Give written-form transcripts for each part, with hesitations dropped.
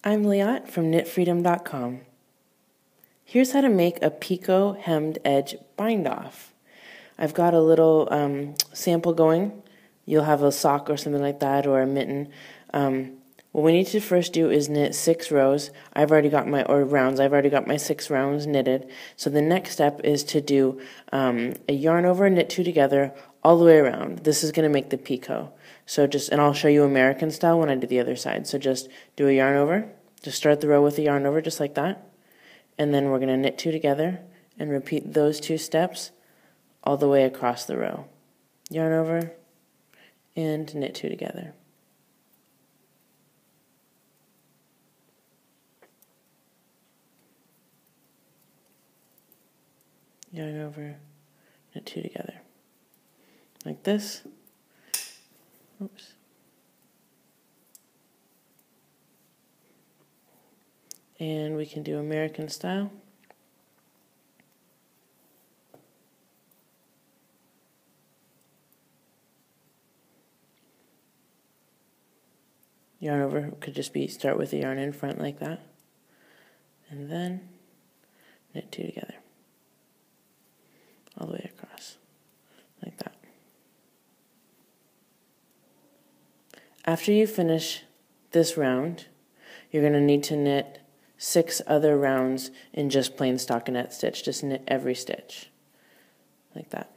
I'm Liat from KNITFreedom.com. Here's how to make a Picot hemmed edge bind off. I've got a little sample going. You'll have a sock or something like that, or a mitten. What we need to first do is knit 6 rows. Rounds. I've already got my 6 rounds knitted. So the next step is to do a yarn over, knit 2 together, all the way around. This is going to make the Picot. So and I'll show you American style when I do the other side. So just do a yarn over. Just start the row with a yarn over, just like that. And then we're going to knit 2 together and repeat those 2 steps all the way across the row. Yarn over and knit 2 together. Yarn over, knit 2 together. Like this. Oops. And we can do American style. Yarn over could just be start with the yarn in front like that. And then knit 2 together. All the way across. Like that. After you finish this round, you're going to need to knit 6 other rounds in just plain stockinette stitch. Just knit every stitch. Like that.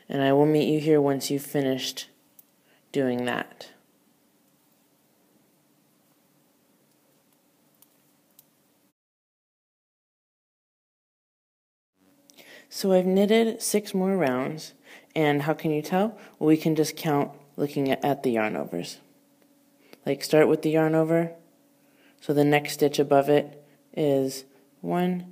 And I will meet you here once you've finished doing that. So I've knitted 6 more rounds, and how can you tell? Well, we can just count looking at the yarn overs. Like start with the yarn over, so the next stitch above it is 1,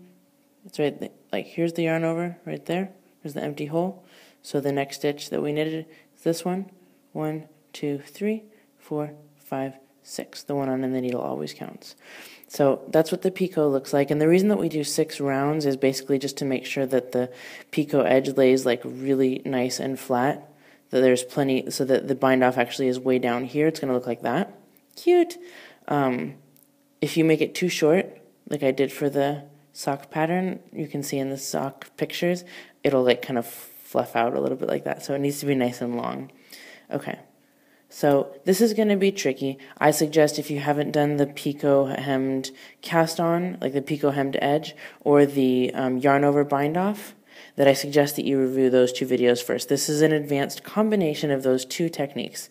it's right, like here's the yarn over, right there, there's the empty hole, so the next stitch that we knitted is this one, 1, 2, 3, 4, 5, 6, the one on the needle always counts. So that's what the Picot looks like, and the reason that we do 6 rounds is basically just to make sure that the Picot edge lays like really nice and flat, that there's plenty, so that the bind off actually is way down here. It's going to look like that. Cute! If you make it too short, like I did for the sock pattern, you can see in the sock pictures, it'll like kind of fluff out a little bit like that, so it needs to be nice and long. Okay. So this is going to be tricky. I suggest if you haven't done the Picot hemmed cast on, like the Picot hemmed edge, or the yarn over bind off, that I suggest that you review those 2 videos first. This is an advanced combination of those 2 techniques.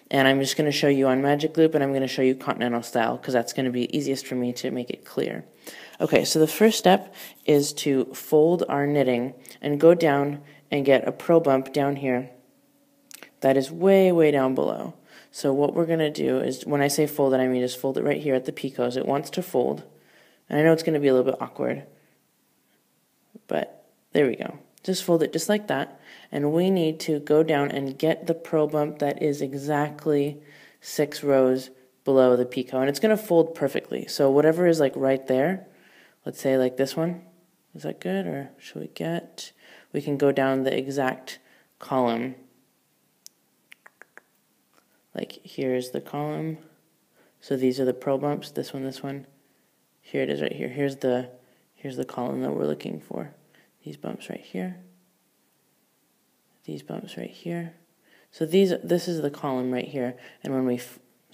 And I'm just going to show you on magic loop, and I'm going to show you continental style, because that's going to be easiest for me to make it clear. Okay, so the first step is to fold our knitting and go down and get a purl bump down here. That is way, way down below. So what we're going to do is, when I say fold it, I mean just fold it right here at the picots. It wants to fold. And I know it's going to be a little bit awkward, but there we go. Just fold it just like that. And we need to go down and get the purl bump that is exactly 6 rows below the picot. And it's going to fold perfectly. So whatever is like right there, let's say like this one. Is that good? Or should we can go down the exact column. Like here's the column, so these are the purl bumps, this one, here it is right here, here's the column that we're looking for. These bumps right here, these bumps right here. So this is the column right here, and when we,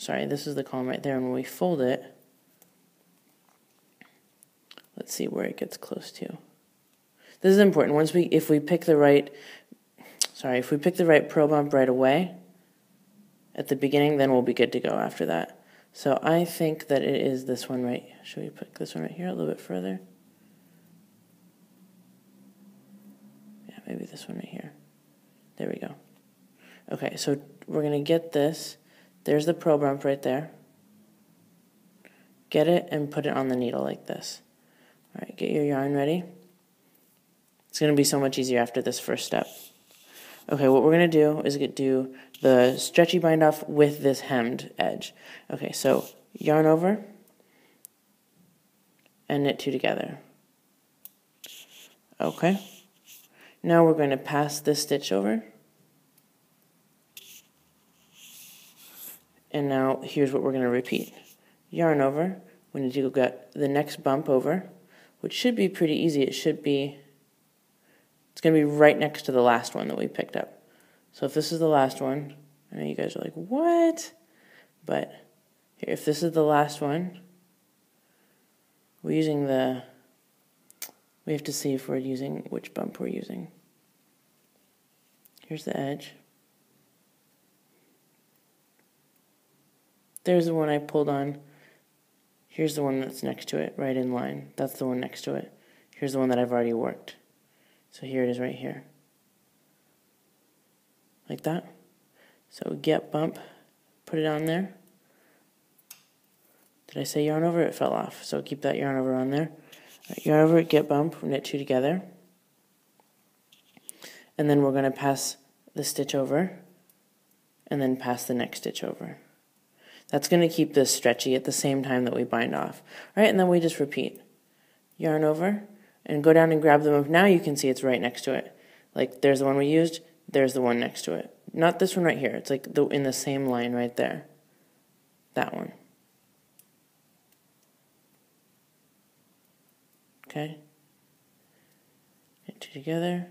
this is the column right there, and when we fold it, let's see where it gets close to. This is important, if we pick the right purl bump right away, at the beginning, then we'll be good to go after that. So I think that it is this one right. Should we put this one right here a little bit further? Yeah, maybe this one right here. There we go. Okay, so we're going to get this. There's the purl bump right there. Get it and put it on the needle like this. All right, get your yarn ready. It's going to be so much easier after this first step. Okay, what we're going to do is do the stretchy bind off with this hemmed edge. Okay, so yarn over and knit 2 together. Okay, now we're going to pass this stitch over. And now here's what we're going to repeat. yarn over. We need to go get the next bump over, which should be pretty easy. It's going to be right next to the last one that we picked up. So if this is the last one, I know you guys are like, what? But here, if this is the last one, we have to see if we're using, which bump we're using. Here's the edge. There's the one I pulled on. Here's the one that's next to it, right in line. That's the one next to it. Here's the one that I've already worked. So here it is right here. Like that. So get bump, put it on there. Did I say yarn over? It fell off. So keep that yarn over on there. Right, yarn over, get bump, knit two together. And then we're going to pass the stitch over and then pass the next stitch over. That's going to keep this stretchy at the same time that we bind off. All right, and then we just repeat. Yarn over and go down and grab the bump. Now you can see it's right next to it. Like there's the one we used, there's the one next to it. Not this one right here. It's like in the same line right there. That one. Okay. Knit two together,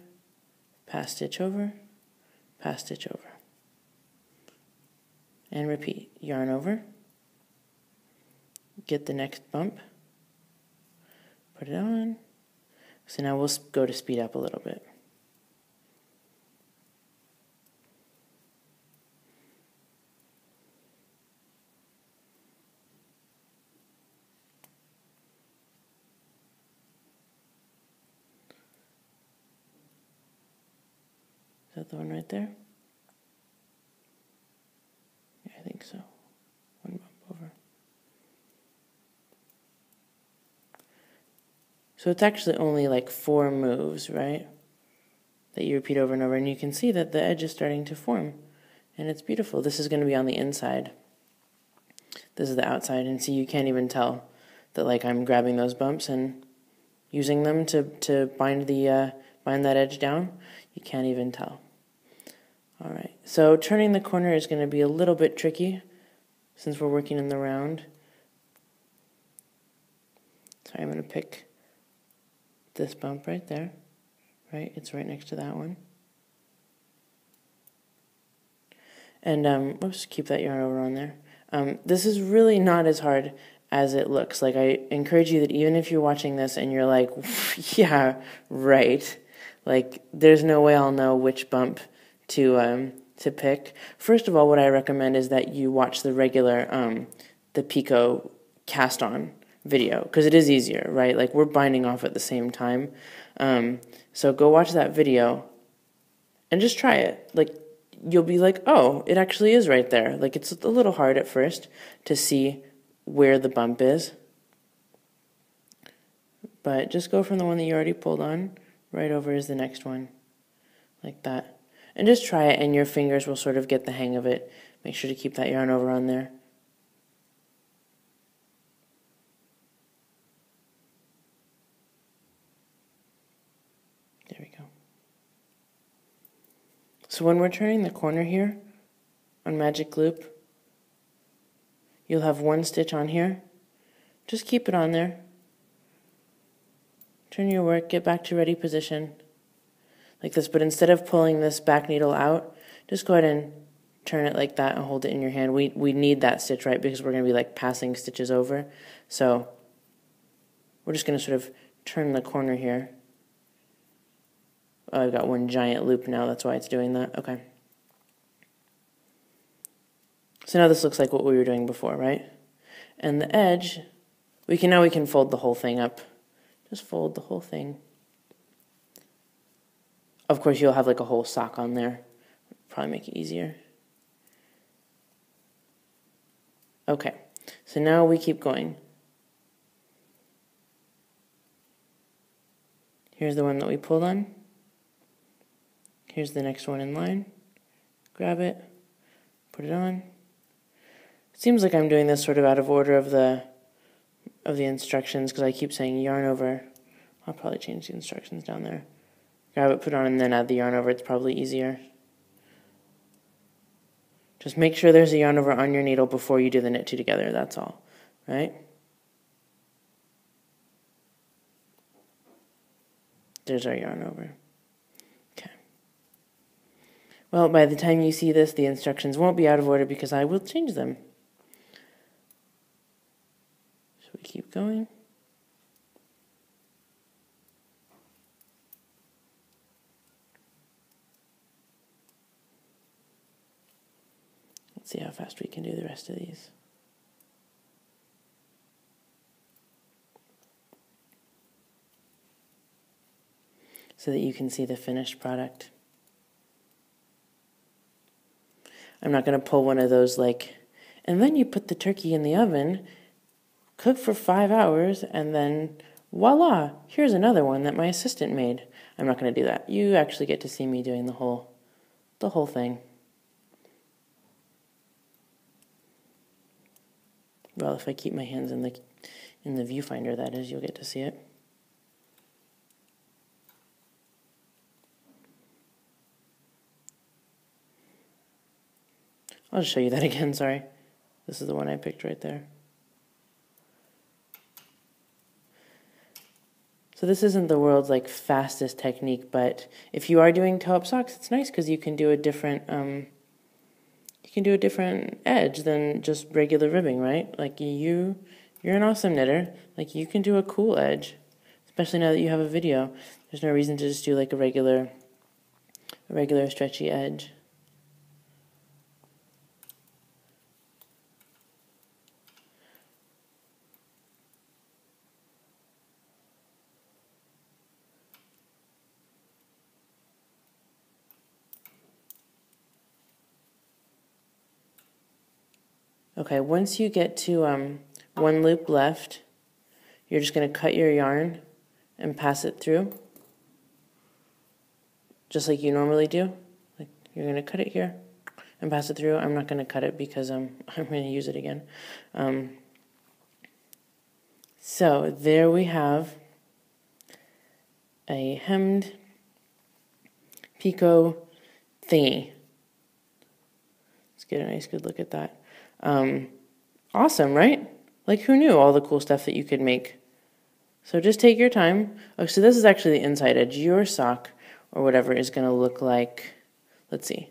pass stitch over, pass stitch over. And repeat. Yarn over, get the next bump, put it on. So now we'll go to speed up a little bit. Is that the one right there? Yeah, I think so. One bump over. So it's actually only like 4 moves, right? That you repeat over and over, and you can see that the edge is starting to form, and it's beautiful. This is going to be on the inside. This is the outside, and see, you can't even tell that like I'm grabbing those bumps and using them to bind that edge down. You can't even tell. All right, so turning the corner is going to be a little bit tricky since we're working in the round. So I'm going to pick this bump right there, right? It's right next to that one. And oops, keep that yarn over on there. This is really not as hard as it looks. Like, I encourage you that even if you're watching this and you're like, yeah, right, like there's no way I'll know which bump to pick. First of all, what I recommend is that you watch the regular the Picot cast on video, because it is easier, right? Like, we're binding off at the same time. So go watch that video and just try it. Like, you'll be like, oh, it actually is right there. Like, it's a little hard at first to see where the bump is, but just go from the one that you already pulled on right over is the next one, like that. And just try it, and your fingers will sort of get the hang of it. Make sure to keep that yarn over on there. There we go. So when we're turning the corner here on magic loop, you'll have one stitch on here. Just keep it on there. Turn your work, get back to ready position, like this. But instead of pulling this back needle out, just go ahead and turn it like that and hold it in your hand. We need that stitch, right, because we're going to be like passing stitches over. So we're just going to sort of turn the corner here. Oh, I've got one giant loop now, that's why it's doing that. Okay. So now this looks like what we were doing before, right? And the edge, we can fold the whole thing up. Just fold the whole thing. Of course, you'll have like a whole sock on there. Probably make it easier. Okay, so now we keep going. Here's the one that we pulled on. Here's the next one in line. Grab it, put it on. It seems like I'm doing this sort of out of order of the instructions, because I keep saying yarn over. I'll probably change the instructions down there. Grab it, put it on, and then add the yarn over. It's probably easier. Just make sure there's a yarn over on your needle before you do the knit two together, that's all, right? There's our yarn over. Okay. Well, by the time you see this, the instructions won't be out of order because I will change them. So we keep going. Let's see how fast we can do the rest of these. So that you can see the finished product. I'm not going to pull one of those like, and then you put the turkey in the oven, cook for 5 hours, and then voila, here's another one that my assistant made. I'm not going to do that. You actually get to see me doing the whole thing. Well, if I keep my hands in the viewfinder, that is, you'll get to see it. I'll just show you that again, sorry. This is the one I picked right there. So this isn't the world's like fastest technique, but if you are doing toe-up socks, it's nice because you can do a different edge than just regular ribbing, right? Like you're an awesome knitter. Like you can do a cool edge, especially now that you have a video. There's no reason to just do like a regular stretchy edge. Okay, once you get to one loop left, you're just going to cut your yarn and pass it through, just like you normally do. Like you're going to cut it here and pass it through. I'm not going to cut it because I'm going to use it again. So there we have a hemmed Picot thingy. Let's get a nice good look at that. Awesome, right? Like who knew all the cool stuff that you could make? So just take your time. Oh, so this is actually the inside edge. Your sock or whatever is going to look like, let's see,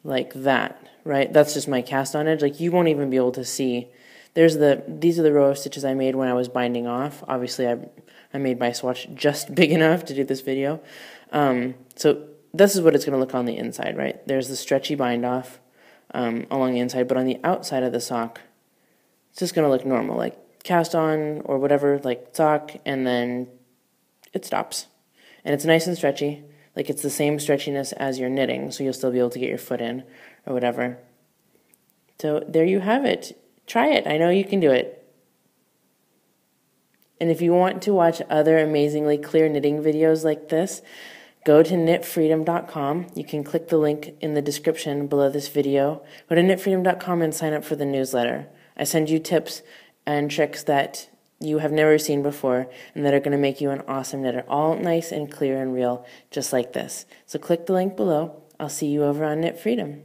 like that, right? That's just my cast on edge. Like you won't even be able to see. These are the row of stitches I made when I was binding off. Obviously I made my swatch just big enough to do this video. So this is what it's going to look on the inside, right? There's the stretchy bind off. Along the inside, but on the outside of the sock, it's just going to look normal, like cast on or whatever, like sock, and then it stops. And it's nice and stretchy, like it's the same stretchiness as your knitting, so you'll still be able to get your foot in or whatever. So there you have it. Try it. I know you can do it. And if you want to watch other amazingly clear knitting videos like this, go to KNITFreedom.com. You can click the link in the description below this video. Go to KNITFreedom.com and sign up for the newsletter. I send you tips and tricks that you have never seen before and that are going to make you an awesome knitter, all nice and clear and real, just like this. So click the link below. I'll see you over on Knit Freedom.